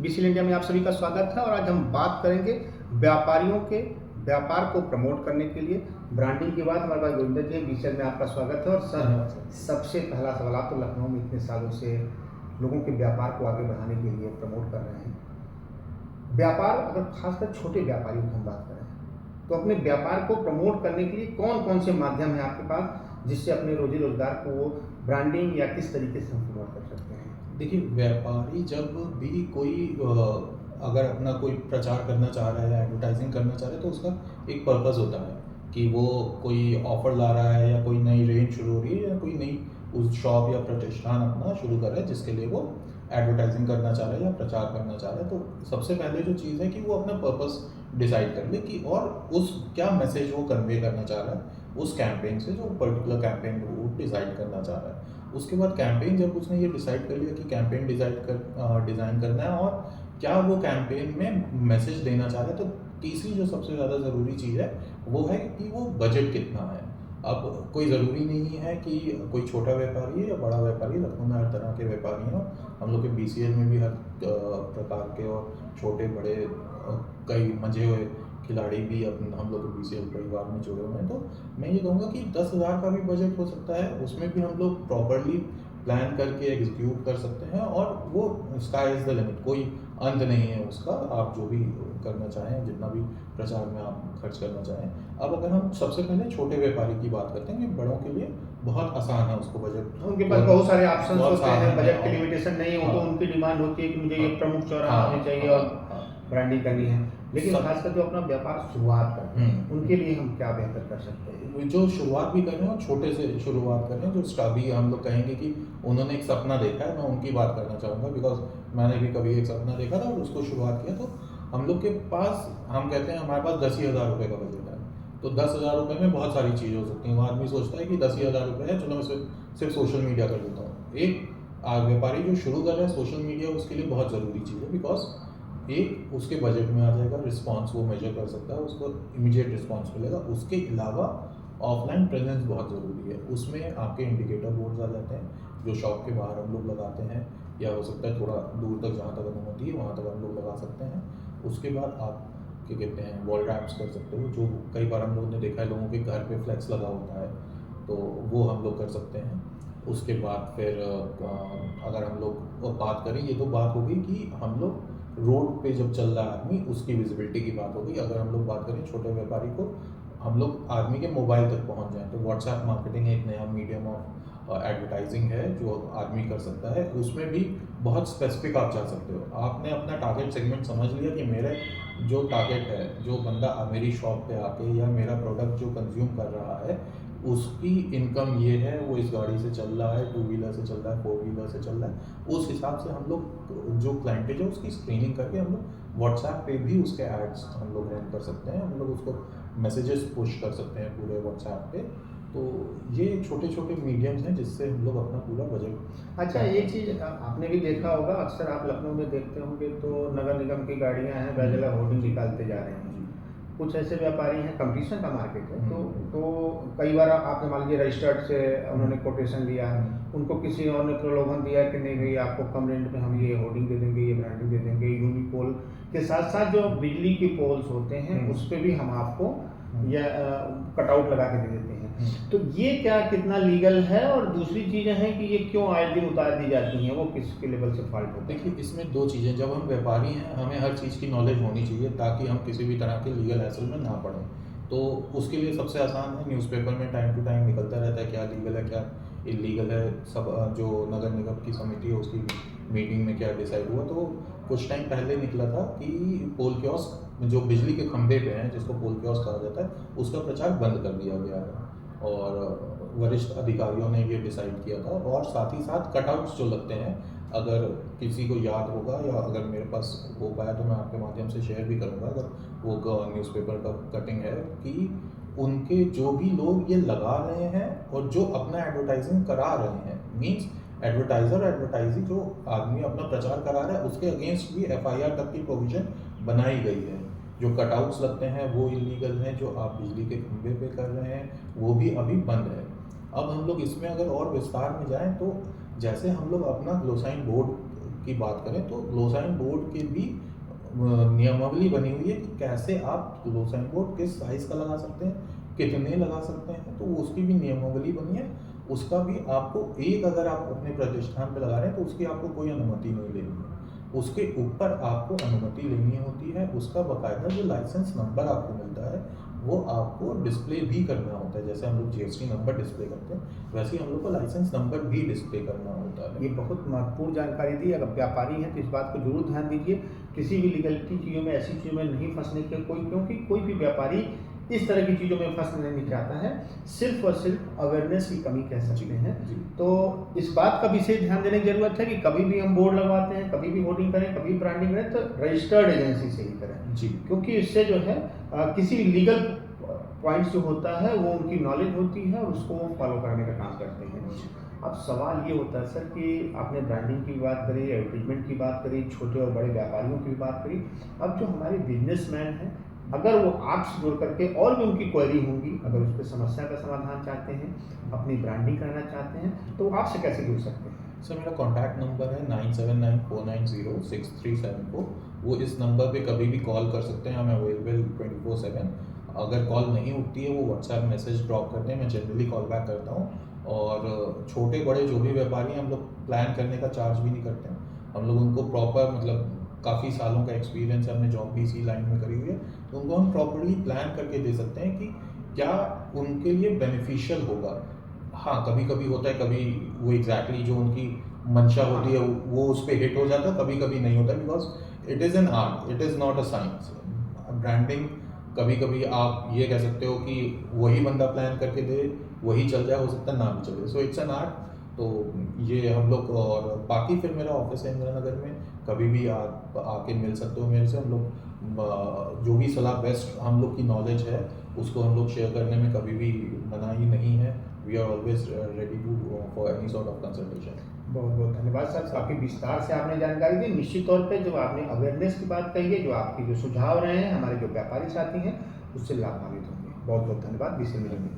बीसील India में आप सभी का स्वागत है और आज हम बात करेंगे व्यापारियों के व्यापार को प्रमोट करने के लिए ब्रांडिंग की बात। हमारे पास गोविंदर जी हैं, बीसील में आपका स्वागत है। और धन्यवाद सर, सर। सबसे पहला सवाल, आप तो लखनऊ में इतने सालों से लोगों के व्यापार को आगे बढ़ाने के लिए प्रमोट कर रहे हैं। व्यापार, अगर खासकर छोटे व्यापारियों की हम बात करें तो अपने व्यापार को प्रमोट करने के लिए कौन कौन से माध्यम हैं आपके पास जिससे अपने रोजी रोजगार को वो ब्रांडिंग या किस तरीके से हम प्रमोट कर सकते हैं? देखिए, व्यापारी जब भी कोई अगर अपना कोई प्रचार करना चाह रहा है, एडवर्टाइजिंग करना चाह रहा है, तो उसका एक पर्पस होता है कि वो कोई ऑफर ला रहा है या कोई नई रेंज शुरू हो रही है या कोई नई उस शॉप या प्रतिष्ठान अपना शुरू कर रहा है जिसके लिए वो एडवर्टाइजिंग करना चाह रहा है या प्रचार करना चाह रहा है। तो सबसे पहले जो चीज़ है कि वो अपना पर्पस डिसाइड कर ले कि और उस क्या मैसेज वो कन्वे करना चाह रहा है उस कैंपेन से, जो पर्टिकुलर कैंपेन वो डिसाइड करना चाह रहा है। उसके बाद कैंपेन, जब उसने ये डिसाइड कर लिया कि कैंपेन डिज़ाइन करना है और क्या वो कैंपेन में मैसेज देना चाह रहा है, तो तीसरी जो सबसे ज़्यादा ज़रूरी चीज़ है वो है कि वो बजट कितना है। अब कोई ज़रूरी नहीं है कि कोई छोटा व्यापारी है या बड़ा व्यापारी है, लखनऊ में हर तरह के व्यापारी हैं। हम लोग के बीसीएल में भी हर प्रकार के और छोटे बड़े कई मंझे हुए खिलाड़ी भी हम लोग के बीसीएल परिवार में जुड़े हुए हैं। तो मैं ये कहूँगा कि 10,000 का भी बजट हो सकता है, उसमें भी हम लोग प्रॉपरली प्लान करके एग्जीक्यूट कर सकते हैं और वो स्काई इज़ द लिमिट, कोई अंत नहीं है उसका। आप जो भी करना चाहें, जितना भी प्रचार में आप खर्च करना चाहें। अब अगर हम सबसे पहले छोटे व्यापारी की बात करते हैं कि बड़ों के लिए बहुत आसान है उसको बजट, उनके पास बहुत सारे ऑप्शंस बहुत होते हैं, साधन है बजट की और लिमिटेशन नहीं हो, तो हाँ, उनकी डिमांड होती है कि मुझे ये हाँ, प्रमुख चौराहा हाँ, होने चाहिए हाँ, और हाँ, ब्रांडिंग करनी है। लेकिन सब खासकर जो अपना व्यापार शुरुआत करते हैं उनके लिए हम क्या बेहतर कर सकते हैं? जो शुरुआत भी कर रहे हैं और छोटे से शुरुआत कर रहे हैं, जो अभी हम लोग कहेंगे कि उन्होंने एक सपना देखा है, मैं उनकी बात करना चाहूँगा। बिकॉज मैंने भी कभी एक सपना देखा था और उसको शुरुआत किया। तो हम लोग के पास, हम कहते हैं हमारे पास 10,000 रुपये का बजट है। तो 10,000 रुपये में बहुत सारी चीज़ हो सकती है। वो आदमी सोचता है कि 10,000 रुपये है, चलो मैं सिर्फ सोशल मीडिया कर देता हूँ। एक व्यापारी जो शुरू कर रहा है सोशल मीडिया, उसके लिए बहुत ज़रूरी चीज़ है। बिकॉज एक उसके बजट में आ जाएगा, रिस्पॉन्स वो मेजर कर सकता है, उसको इमीडिएट रिस्पॉन्स मिलेगा। उसके अलावा ऑफलाइन प्रेजेंस बहुत ज़रूरी है। उसमें आपके इंडिकेटर बोर्ड्स आ जाते हैं जो शॉप के बाहर हम लोग लगाते हैं, या हो सकता है थोड़ा दूर तक जहाँ तक अनुमति है वहाँ तक हम लोग लगा सकते हैं। उसके बाद आप क्या कहते हैं, वॉल रैप्स कर सकते हो, जो कई बार हम लोग ने देखा है लोगों के घर पे फ्लैक्स लगा होता है, तो वो हम लोग कर सकते हैं। उसके बाद फिर अगर हम लोग बात करें, ये तो बात हो गई कि हम लोग रोड पे जब चल रहा है आदमी, उसकी विजिबिलिटी की बात हो गई। अगर हम लोग बात करें छोटे व्यापारी को, हम लोग आदमी के मोबाइल तक पहुंच जाएं, तो व्हाट्सएप मार्केटिंग एक नया मीडियम ऑफ एडवर्टाइजिंग है जो आदमी कर सकता है। उसमें भी बहुत स्पेसिफिक आप जा सकते हो। आपने अपना टारगेट सेगमेंट समझ लिया कि मेरे जो टारगेट है, जो बंदा मेरी शॉप पे आके या मेरा प्रोडक्ट जो कंज्यूम कर रहा है, उसकी इनकम ये है, वो इस गाड़ी से चल रहा है, 2 व्हीलर से चल रहा है, 4 व्हीलर से चल रहा है। उस हिसाब से हम लोग जो क्लाइंटेज है उसकी स्क्रीनिंग करके हम लोग व्हाट्सएप पे भी उसके एड्स हम लोग रन कर सकते हैं। हम लोग उसको मैसेजेस पुश कर सकते हैं पूरे व्हाट्सएप पे। तो ये छोटे छोटे मीडियम्स हैं जिससे हम लोग अपना पूरा बजट। अच्छा, ये चीज़ आपने भी देखा होगा, अक्सर आप लखनऊ में देखते होंगे तो नगर निगम की गाड़ियां हैं, बेजला होर्डिंग निकालते जा रहे हैं। कुछ ऐसे व्यापारी हैं, कंपटीशन का मार्केट है, तो कई बार आपने मान लीजिए रजिस्टर्ड से उन्होंने कोटेशन लिया, उनको किसी और ने प्रलोभन दिया कि नहीं भाई आपको कम रेंट में हम ये होर्डिंग दे देंगे, ये ब्रांडिंग दे देंगे। यूनिपोल के साथ साथ जो बिजली के पोल्स होते हैं उस पर भी हम आपको या कटआउट लगा के दे देते हैं। तो ये क्या कितना लीगल है? और दूसरी चीज़ें हैं कि ये क्यों आए दिन उतार दी जाती हैं, वो किसके लेवल से फॉल्ट होता है? देखिए, इसमें दो चीज़ें, जब हम व्यापारी हैं हमें हर चीज़ की नॉलेज होनी चाहिए ताकि हम किसी भी तरह के लीगल हैसल में ना पड़ें। तो उसके लिए सबसे आसान है, न्यूज़पेपर में टाइम टू टाइम निकलता रहता है क्या लीगल है क्या इलीगल है। सब जो नगर निगम की समिति है उसकी मीटिंग में क्या डिसाइड हुआ। तो कुछ टाइम पहले निकला था कि पोल कियोस्क जो बिजली के खंभे पे हैं, जिसको पोल कियोस्क कहा जाता है, उसका प्रचार बंद कर दिया गया है। और वरिष्ठ अधिकारियों ने ये डिसाइड किया था। और साथ ही साथ कटआउट्स जो लगते हैं, अगर किसी को याद होगा या अगर मेरे पास हो पाया तो मैं आपके माध्यम से शेयर भी करूँगा, अगर वो न्यूज़पेपर का कटिंग है, कि उनके जो भी लोग ये लगा रहे हैं और जो अपना एडवर्टाइजिंग करा रहे हैं, मीन्स एडवर्टाइज़र एडवर्टाइजी जो आदमी अपना प्रचार करा रहा है, उसके अगेंस्ट भी एफआईआर तक की प्रोविज़न बनाई गई है। जो कटआउट्स लगते हैं वो इलीगल हैं, जो आप बिजली के खंभे पे कर रहे हैं वो भी अभी बंद है। अब हम लोग इसमें अगर और विस्तार में जाएं तो जैसे हम लोग अपना ग्लोसाइन बोर्ड की बात करें तो लो साइन बोर्ड की भी नियमावली बनी हुई है कि कैसे आप लो साइन बोर्ड किस साइज़ का लगा सकते हैं, कितने लगा सकते हैं, तो उसकी भी नियमावली बनी है। उसका भी आपको एक अगर आप अपने प्रतिष्ठान पे लगा रहे हैं तो उसकी आपको कोई अनुमति नहीं लेनी है। उसके ऊपर आपको अनुमति लेनी होती है, उसका बाकायदा जो लाइसेंस नंबर आपको मिलता है वो आपको डिस्प्ले भी करना होता है। जैसे हम लोग जीएसटी नंबर डिस्प्ले करते हैं वैसे ही हम लोग को लाइसेंस नंबर भी डिस्प्ले करना होता है। ये बहुत महत्वपूर्ण जानकारी दी। अगर व्यापारी हैं तो इस बात को जरूर ध्यान दीजिए, किसी भी लीगलिटी चीज़ों में, ऐसी चीज़ों में नहीं फंसने के कोई, क्योंकि कोई भी व्यापारी इस तरह की चीज़ों में फंसना नहीं चाहता है, सिर्फ और सिर्फ अवेयरनेस की कमी कह सकते हैं। जी। तो इस बात का विशेष ध्यान देने की जरूरत है कि कभी भी हम बोर्ड लगवाते हैं, कभी भी होर्डिंग करें, कभी ब्रांडिंग करें तो रजिस्टर्ड एजेंसी से ही करें, जी। क्योंकि इससे जो है किसी लीगल पॉइंट जो होता है वो उनकी नॉलेज होती है और उसको वो फॉलो करने का काम करते हैं। अब सवाल ये होता है सर कि आपने ब्रांडिंग की बात करी, एडवर्टीजमेंट की बात करी, छोटे और बड़े व्यापारियों की भी बात करी। अब जो हमारे बिजनेसमैन हैं, अगर वो आपसे जुड़ करके और भी उनकी क्वेरी होंगी, अगर उस पर समस्या का समाधान चाहते हैं, अपनी ब्रांडिंग करना चाहते हैं, तो वो आपसे कैसे जुड़ सकते हैं? सर मेरा कॉन्टैक्ट नंबर है 9794906374। वो इस नंबर पे कभी भी कॉल कर सकते हैं, हम अवेलेबल 24/7। अगर कॉल नहीं उठती है वो व्हाट्सएप मैसेज ड्रॉप करते हैं, मैं जनरली कॉल बैक करता हूँ। और छोटे बड़े जो भी व्यापारी हैं हम लोग प्लान करने का चार्ज भी नहीं करते हैं। हम लोग उनको प्रॉपर मतलब काफ़ी सालों का एक्सपीरियंस है, हमने जॉब भी इसी लाइन में करी हुई है, तो उनको हम प्रॉपर्ली प्लान करके दे सकते हैं कि क्या उनके लिए बेनिफिशियल होगा। हाँ, कभी-कभी होता है, कभी वो एग्ज़ैक्टली जो उनकी मंशा होती है वो उस पे हिट हो जाता है, कभी-कभी नहीं होता, because it is an art, it is not a science. Branding कभी-कभी आप ये कह सकते हो कि वही बंदा प्लान करके दे, वही चल जाए, हो सकता है ना भी चले। So it's an art. तो ये हम लोग, और बाकी फिर मेरा ऑफिस है इंदिरा नगर में, कभी भी आप आके मिल सकते हो मेरे से। हम लोग जो भी सलाह बेस्ट हम लोग की नॉलेज है उसको हम लोग शेयर करने में कभी भी मनाही नहीं है। We are always ready to for any sort of consultation. बहुत बहुत धन्यवाद सर, काफ़ी विस्तार से आपने जानकारी दी। निश्चित तौर पे जो आपने अवेयरनेस की बात कही है, जो आपकी जो सुझाव रहे हैं, हमारे जो व्यापारी साथी हैं उससे लाभान्वित होंगे। बहुत बहुत धन्यवाद। विषय मिलेंगे।